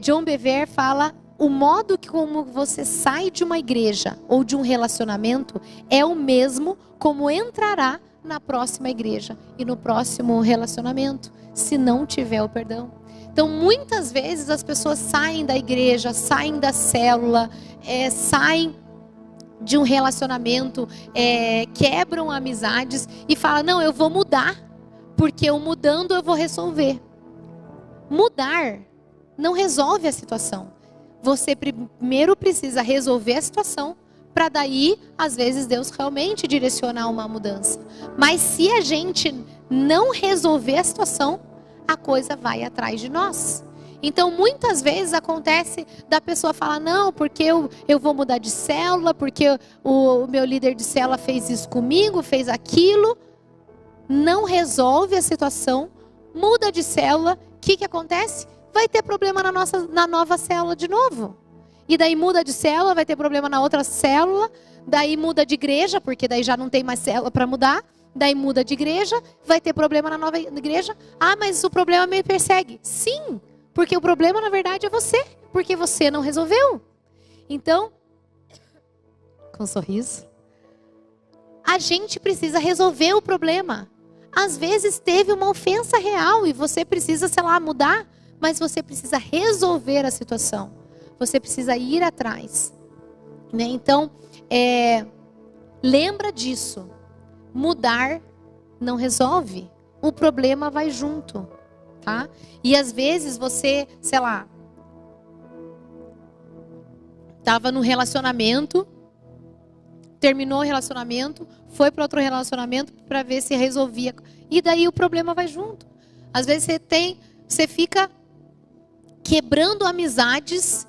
Speaker 1: John Bevere fala: o modo como você sai de uma igreja ou de um relacionamento é o mesmo como entrará na próxima igreja e no próximo relacionamento, se não tiver o perdão. Então, muitas vezes as pessoas saem da igreja, saem da célula, saem de um relacionamento, quebram amizades e falam: não, eu vou mudar, porque eu mudando eu vou resolver. Mudar não resolve a situação. Você primeiro precisa resolver a situação, para daí, às vezes, Deus realmente direcionar uma mudança. Mas se a gente não resolver a situação, a coisa vai atrás de nós. Então, muitas vezes acontece da pessoa falar: não, porque eu vou mudar de célula, porque o meu líder de célula fez isso comigo, fez aquilo. Não resolve a situação, muda de célula. O que acontece? vai ter problema na nova célula de novo. E daí muda de célula, vai ter problema na outra célula. Daí muda de igreja, porque daí já não tem mais célula para mudar. Daí muda de igreja, vai ter problema na nova igreja. Ah, mas o problema me persegue. Sim, porque o problema na verdade é você. Porque você não resolveu. Então, com um sorriso, a gente precisa resolver o problema. Às vezes teve uma ofensa real e você precisa, sei lá, mudar. Mas você precisa resolver a situação. Você precisa ir atrás. Né? Então, lembra disso. Mudar não resolve. O problema vai junto. Tá? E às vezes você, sei lá, estava num relacionamento, terminou o relacionamento, foi para outro relacionamento para ver se resolvia. E daí o problema vai junto. Às vezes você fica quebrando amizades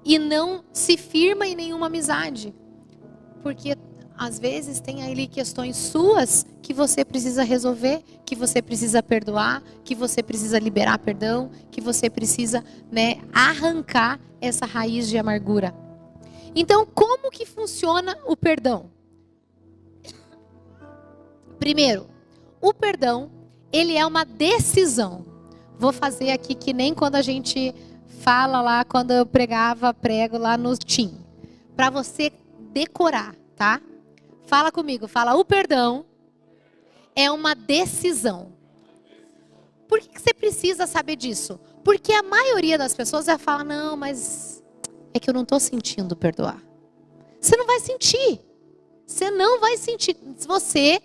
Speaker 1: e não se firma em nenhuma amizade. Porque às vezes tem ali questões suas que você precisa resolver, que você precisa perdoar, que você precisa liberar perdão, que você precisa, né, arrancar essa raiz de amargura. Então, como que funciona o perdão? Primeiro, o perdão, ele é uma decisão. Vou fazer aqui que nem quando a gente fala lá, quando eu prego lá no TIM. Para você decorar, tá? Fala comigo, fala, o perdão é uma decisão. Por que você precisa saber disso? Porque a maioria das pessoas vai falar, não, mas é que eu não estou sentindo perdoar. Você não vai sentir. Você não vai sentir. Se você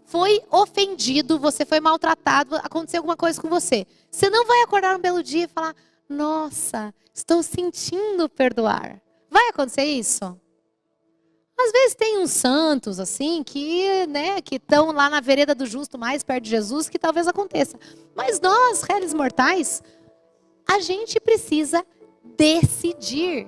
Speaker 1: foi ofendido, você foi maltratado, aconteceu alguma coisa com você. Você não vai acordar um belo dia e falar, nossa, estou sentindo perdoar. Vai acontecer isso? Às vezes tem uns santos assim que, né, que estão lá na vereda do justo, mais perto de Jesus, que talvez aconteça. Mas nós, réis mortais, a gente precisa decidir.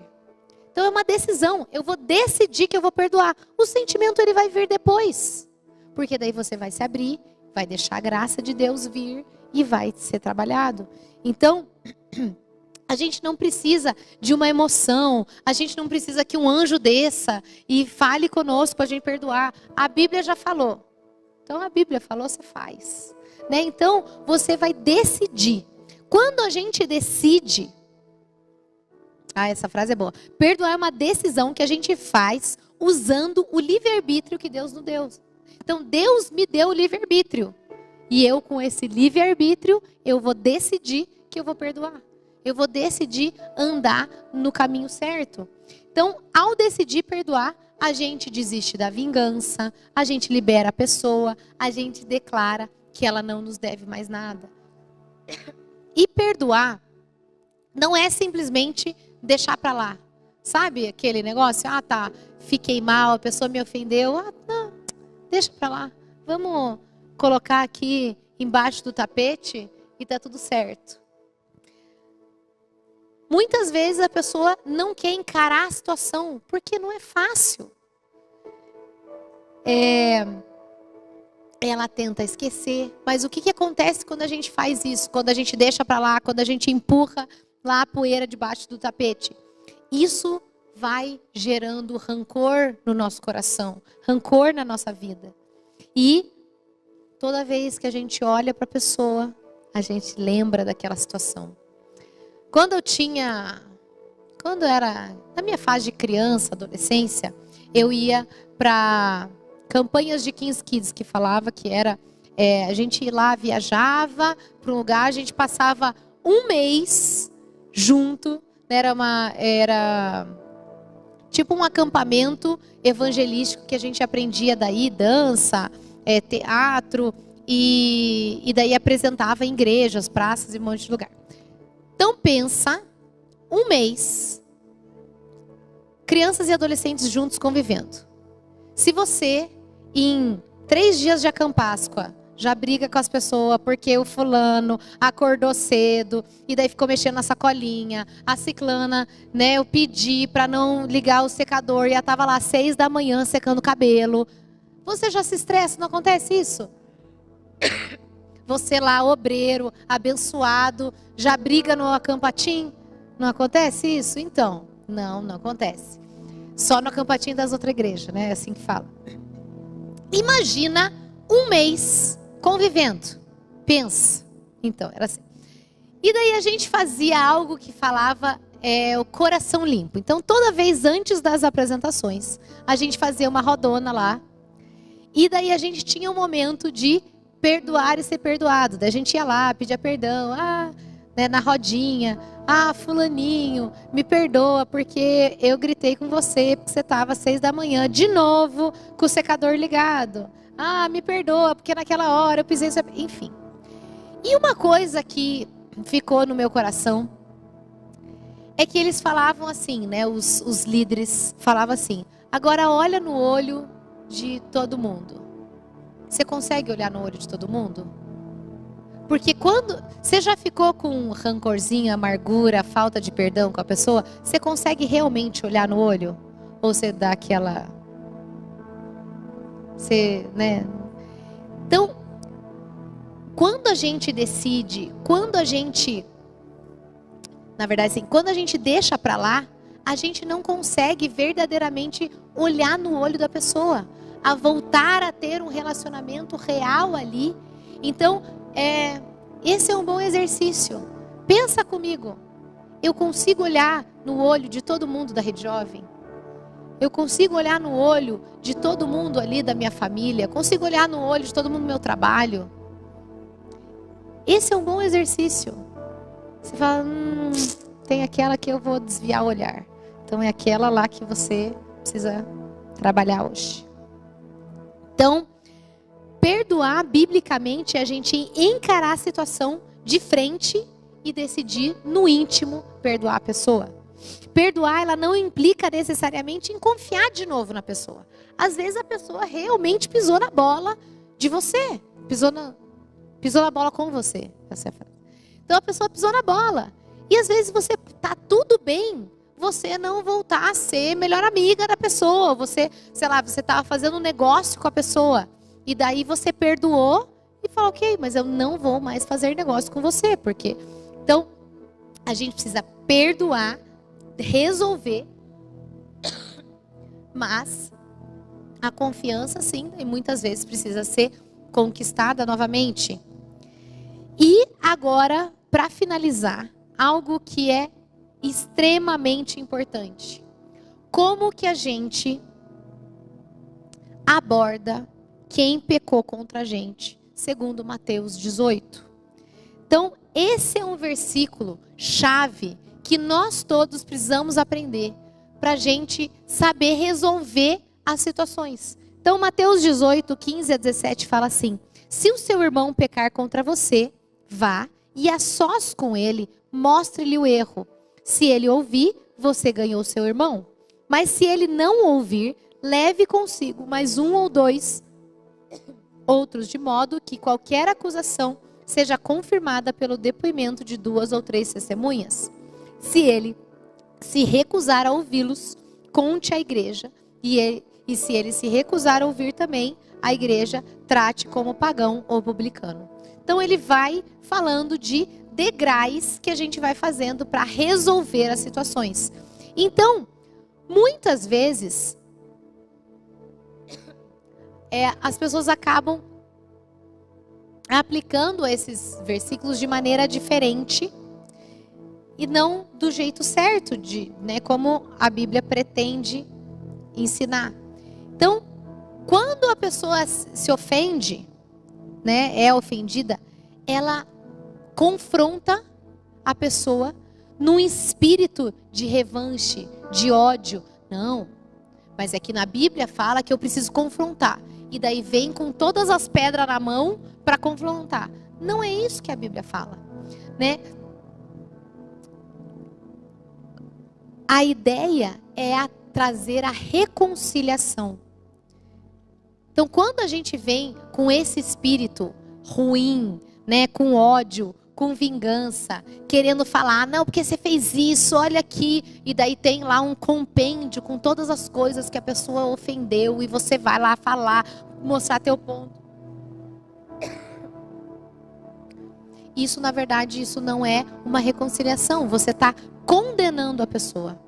Speaker 1: Então é uma decisão. Eu vou decidir que eu vou perdoar. O sentimento ele vai vir depois. Porque daí você vai se abrir, vai deixar a graça de Deus vir e vai ser trabalhado. Então, a gente não precisa de uma emoção, a gente não precisa que um anjo desça e fale conosco para a gente perdoar. A Bíblia já falou. Então a Bíblia falou, você faz. Né? Então você vai decidir. Quando a gente decide, essa frase é boa. Perdoar é uma decisão que a gente faz usando o livre-arbítrio que Deus nos deu. Então Deus me deu o livre-arbítrio. E eu com esse livre-arbítrio, eu vou decidir que eu vou perdoar. Eu vou decidir andar no caminho certo. Então, ao decidir perdoar, a gente desiste da vingança, a gente libera a pessoa, a gente declara que ela não nos deve mais nada. E perdoar não é simplesmente deixar para lá. Sabe aquele negócio? Ah, tá, fiquei mal, a pessoa me ofendeu. Ah, não, deixa para lá. Vamos colocar aqui embaixo do tapete e tá tudo certo. Muitas vezes a pessoa não quer encarar a situação, porque não é fácil. Ela tenta esquecer, mas o que acontece quando a gente faz isso? Quando a gente deixa para lá, quando a gente empurra lá a poeira debaixo do tapete? Isso vai gerando rancor no nosso coração, rancor na nossa vida. E toda vez que a gente olha para a pessoa, a gente lembra daquela situação. Quando era na minha fase de criança, adolescência, eu ia para campanhas de Kings Kids, que falava que era, a gente ia lá, viajava para um lugar, a gente passava um mês junto, era tipo um acampamento evangelístico que a gente aprendia daí, dança, teatro, e daí apresentava em igrejas, praças e um monte de lugar. Então pensa, um mês, crianças e adolescentes juntos convivendo. Se você, em 3 dias de Acampáscoa, já briga com as pessoas porque o fulano acordou cedo e daí ficou mexendo na sacolinha, a ciclana, né, eu pedi para não ligar o secador e ela estava lá às 6 da manhã secando o cabelo. Você já se estressa, não acontece isso? você lá, obreiro, abençoado, já briga no acampatim? Não acontece isso? Então, não acontece. Só no acampatim das outras igrejas, né? É assim que fala. Imagina um mês convivendo. Pensa. Então, era assim. E daí a gente fazia algo que falava o coração limpo. Então, toda vez antes das apresentações, a gente fazia uma rodona lá. E daí a gente tinha um momento de perdoar e ser perdoado. Daí a gente ia lá, pedia perdão, né, na rodinha. Fulaninho, me perdoa porque eu gritei com você, porque você estava às 6 da manhã, de novo, com o secador ligado. Me perdoa, porque naquela hora eu pisei... Enfim. E uma coisa que ficou no meu coração é que eles falavam assim, né? Os líderes falavam assim: agora olha no olho de todo mundo. Você consegue olhar no olho de todo mundo? Porque quando você já ficou com um rancorzinho, amargura, falta de perdão com a pessoa, você consegue realmente olhar no olho? Ou você dá aquela... Você, né? Então, quando a gente decide, quando a gente... Na verdade, assim, quando a gente deixa pra lá, a gente não consegue verdadeiramente olhar no olho da pessoa. A voltar a ter um relacionamento real ali. Então, esse é um bom exercício. Pensa comigo. Eu consigo olhar no olho de todo mundo da Rede Jovem? Eu consigo olhar no olho de todo mundo ali da minha família? Consigo olhar no olho de todo mundo do meu trabalho? Esse é um bom exercício. Você fala, tem aquela que eu vou desviar o olhar. Então é aquela lá que você precisa trabalhar hoje. Então, perdoar biblicamente é a gente encarar a situação de frente e decidir no íntimo perdoar a pessoa. Perdoar, ela não implica necessariamente em confiar de novo na pessoa. Às vezes a pessoa realmente pisou na bola de você. Pisou na bola com você. Essa é a frase. Então a pessoa pisou na bola. E às vezes você tá tudo bem você não voltar a ser melhor amiga da pessoa. Você, sei lá, você estava fazendo um negócio com a pessoa. E daí você perdoou e falou, ok, mas eu não vou mais fazer negócio com você. Porque... Então, a gente precisa perdoar, resolver. Mas a confiança, sim, e muitas vezes precisa ser conquistada novamente. E agora, para finalizar, algo que é extremamente importante. Como que a gente aborda quem pecou contra a gente, segundo Mateus 18. Então, esse é um versículo chave que nós todos precisamos aprender para a gente saber resolver as situações. Então, Mateus 18, 15 a 17 fala assim: se o seu irmão pecar contra você, vá e a sós com ele, mostre-lhe o erro. Se ele ouvir, você ganhou seu irmão. Mas se ele não ouvir, leve consigo mais um ou dois outros, de modo que qualquer acusação seja confirmada pelo depoimento de 2 ou 3 testemunhas. Se ele se recusar a ouvi-los, conte à igreja. E se ele se recusar a ouvir também, a igreja trate como pagão ou publicano. Então ele vai falando de degraus que a gente vai fazendo para resolver as situações. Então, muitas vezes, as pessoas acabam aplicando esses versículos de maneira diferente e não do jeito certo, né, como a Bíblia pretende ensinar. Então, quando a pessoa se ofende, né, é ofendida, ela confronta a pessoa num espírito de revanche, de ódio. Não, mas é que na Bíblia fala que eu preciso confrontar. E daí vem com todas as pedras na mão para confrontar. Não é isso que a Bíblia fala, né? A ideia é trazer a reconciliação. Então, quando a gente vem com esse espírito ruim, né, com ódio, com vingança, querendo falar, não, porque você fez isso, olha aqui, e daí tem lá um compêndio com todas as coisas que a pessoa ofendeu, e você vai lá falar, mostrar teu ponto. isso na verdade, isso não é uma reconciliação. Você está condenando a pessoa.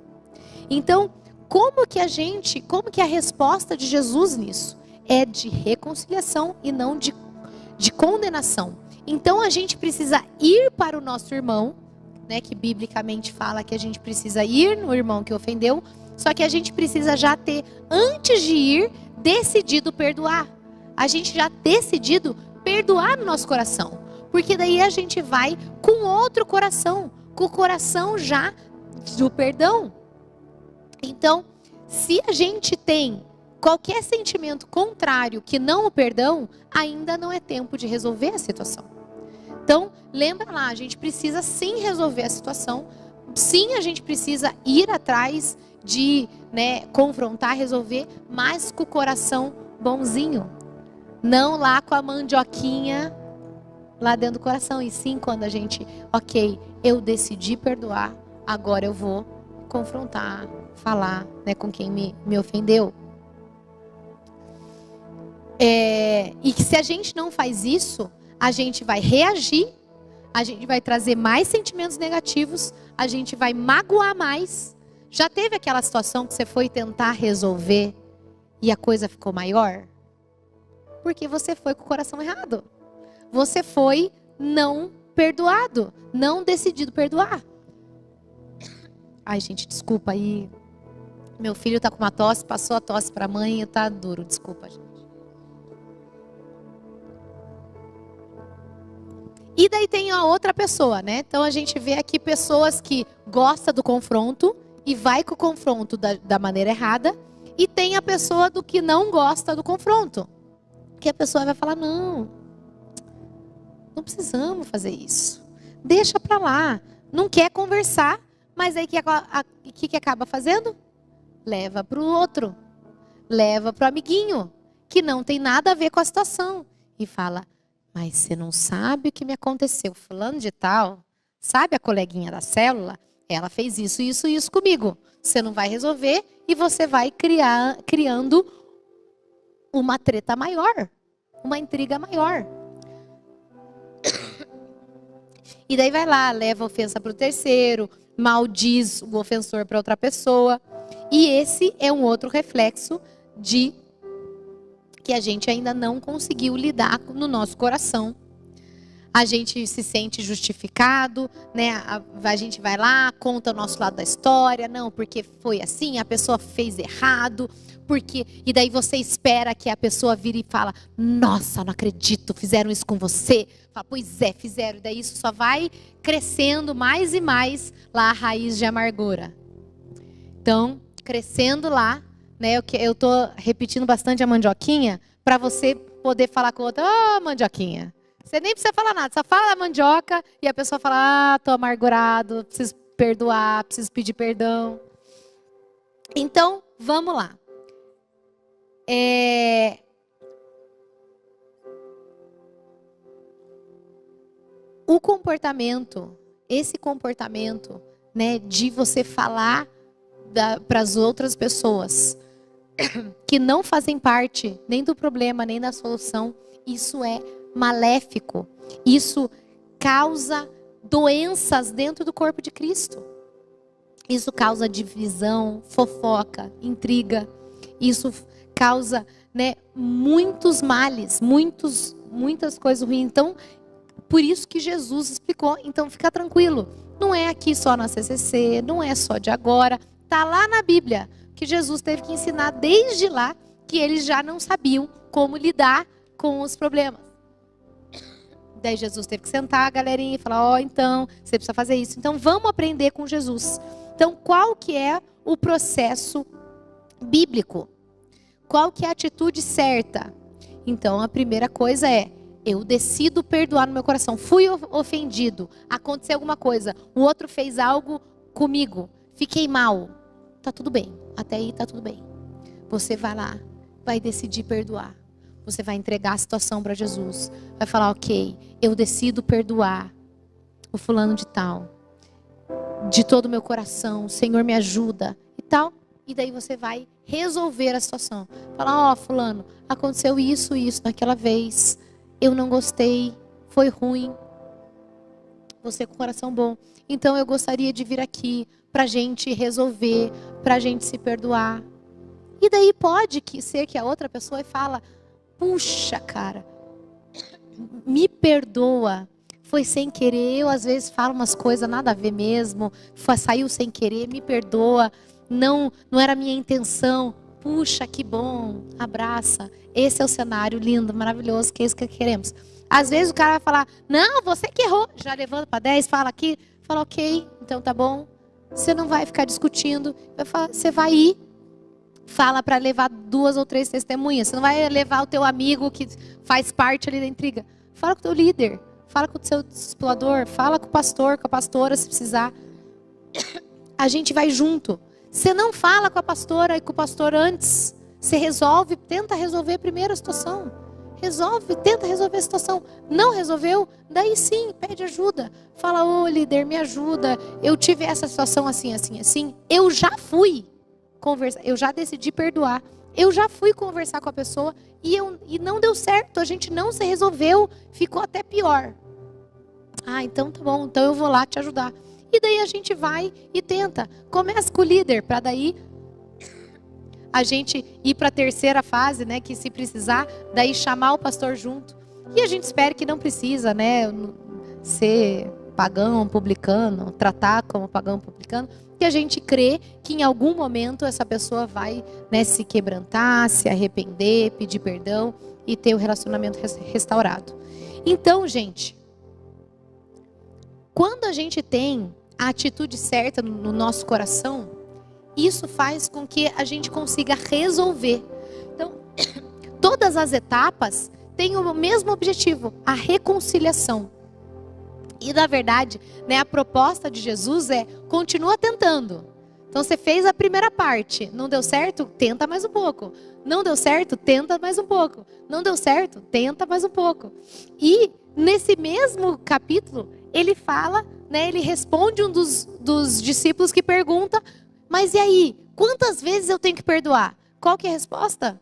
Speaker 1: Então, como que a resposta de Jesus nisso? É de reconciliação e não de condenação. Então a gente precisa ir para o nosso irmão, né, que biblicamente fala que a gente precisa ir no irmão que ofendeu, só que a gente precisa já ter, antes de ir, decidido perdoar. A gente já decidido perdoar no nosso coração. Porque daí a gente vai com outro coração, com o coração já do perdão. Então, se a gente tem qualquer sentimento contrário que não o perdão, ainda não é tempo de resolver a situação. Então, lembra lá, a gente precisa sim resolver a situação. Sim, a gente precisa ir atrás de, confrontar, resolver, mas com o coração bonzinho. Não lá com a mandioquinha lá dentro do coração. E sim, quando a gente, eu decidi perdoar, agora eu vou confrontar, falar, com quem me ofendeu. E que se a gente não faz isso, a gente vai reagir, a gente vai trazer mais sentimentos negativos, a gente vai magoar mais. Já teve aquela situação que você foi tentar resolver e a coisa ficou maior? Porque você foi com o coração errado. Você foi não perdoado, não decidido perdoar. Ai, gente, desculpa aí. Meu filho tá com uma tosse, passou a tosse para a mãe e tá duro, desculpa, gente. E daí tem a outra pessoa, né? Então a gente vê aqui pessoas que gostam do confronto e vai com o confronto da maneira errada. E tem a pessoa do que não gosta do confronto. Que a pessoa vai falar, não precisamos fazer isso. Deixa pra lá. Não quer conversar, mas aí o que acaba fazendo? Leva pro outro. Leva pro amiguinho, que não tem nada a ver com a situação. E fala, mas você não sabe o que me aconteceu. Fulano de tal, sabe a coleguinha da célula? Ela fez isso, isso e isso comigo. Você não vai resolver e você vai criando uma treta maior. Uma intriga maior. E daí vai lá, leva a ofensa para o terceiro, maldiz o ofensor para outra pessoa. E esse é um outro reflexo de que a gente ainda não conseguiu lidar no nosso coração. A gente se sente justificado, a gente vai lá, conta o nosso lado da história, não, porque foi assim, a pessoa fez errado, e daí você espera que a pessoa vire e fala, nossa, não acredito, fizeram isso com você. Fala, pois é, fizeram, e daí isso só vai crescendo mais e mais lá a raiz de amargura. Então, crescendo lá, eu tô repetindo bastante a mandioquinha, para você poder falar com o outro, mandioquinha. Você nem precisa falar nada, só fala a mandioca e a pessoa fala, tô amargurado, preciso perdoar, preciso pedir perdão. Então, vamos lá. O comportamento, esse comportamento, de você falar para as outras pessoas que não fazem parte nem do problema, nem da solução, isso é maléfico. Isso causa doenças dentro do corpo de Cristo. Isso causa divisão, fofoca, intriga. Isso causa, muitos males, muitas coisas ruins. Então, por isso que Jesus explicou. Então, fica tranquilo. Não é aqui só na CCC, não é só de agora. Está lá na Bíblia que Jesus teve que ensinar desde lá que eles já não sabiam como lidar com os problemas. Daí Jesus teve que sentar a galerinha e falar, então, você precisa fazer isso. Então, vamos aprender com Jesus. Então, qual que é o processo bíblico? Qual que é a atitude certa? Então, a primeira coisa é, eu decido perdoar no meu coração. Fui ofendido, aconteceu alguma coisa, o outro fez algo comigo, fiquei mal. Tá tudo bem, até aí tá tudo bem. Você vai lá, vai decidir perdoar. Você vai entregar a situação para Jesus. Vai falar, eu decido perdoar o fulano de tal. De todo o meu coração, o Senhor me ajuda e tal. E daí você vai resolver a situação. Falar, fulano, aconteceu isso naquela vez. Eu não gostei, foi ruim. você com coração bom. Então eu gostaria de vir aqui para a gente resolver, para a gente se perdoar. E daí pode ser que a outra pessoa fala, puxa, cara, me perdoa. Foi sem querer, eu às vezes falo umas coisas nada a ver mesmo, saiu sem querer, me perdoa, não era a minha intenção. Puxa, que bom, abraça. Esse é o cenário lindo, maravilhoso, que é isso que queremos. Às vezes o cara vai falar, não, você que errou. Já levanta para 10, fala aqui, fala ok, então tá bom. Você não vai ficar discutindo, você vai ir. Fala para levar 2 ou 3 testemunhas. Você não vai levar o teu amigo que faz parte ali da intriga. Fala com o teu líder. Fala com o seu discipulador, fala com o pastor, com a pastora, se precisar. A gente vai junto. Você não fala com a pastora e com o pastor antes. Você resolve, tenta resolver primeiro a situação. Tenta resolver a situação. Não resolveu? Daí sim, pede ajuda. Fala, ô líder, me ajuda. Eu tive essa situação assim, assim, assim. Eu já fui conversar, eu já decidi perdoar. Eu já fui conversar com a pessoa e não deu certo. A gente não se resolveu, ficou até pior. Ah, então tá bom, então eu vou lá te ajudar. E daí a gente vai e tenta. Começa com o líder, para daí a gente ir para a terceira fase, né? Que se precisar, daí chamar o pastor junto. E a gente espera que não precisa, né? Ser pagão, publicano, tratar como pagão, publicano. Que a gente crê que em algum momento essa pessoa vai, né, se quebrantar, se arrepender, pedir perdão e ter o relacionamento restaurado. Então, gente, quando a gente tem a atitude certa no nosso coração, isso faz com que a gente consiga resolver. Então, todas as etapas têm o mesmo objetivo, a reconciliação. E na verdade, né, a proposta de Jesus é, continua tentando. Então você fez a primeira parte, não deu certo? Tenta mais um pouco. Não deu certo? Tenta mais um pouco. Não deu certo? Tenta mais um pouco. E nesse mesmo capítulo, ele fala, né, ele responde um dos discípulos que pergunta, mas e aí, quantas vezes eu tenho que perdoar? Qual que é a resposta?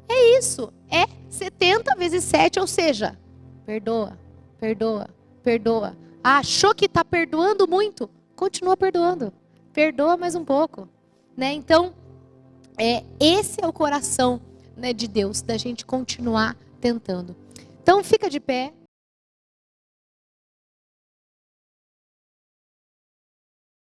Speaker 1: É isso, é 70 vezes 7, ou seja, perdoa. Perdoa, perdoa. Ah, achou que está perdoando muito? Continua perdoando. Perdoa mais um pouco. Né? Então, esse é o coração, né, de Deus, da gente continuar tentando. Então, fica de pé.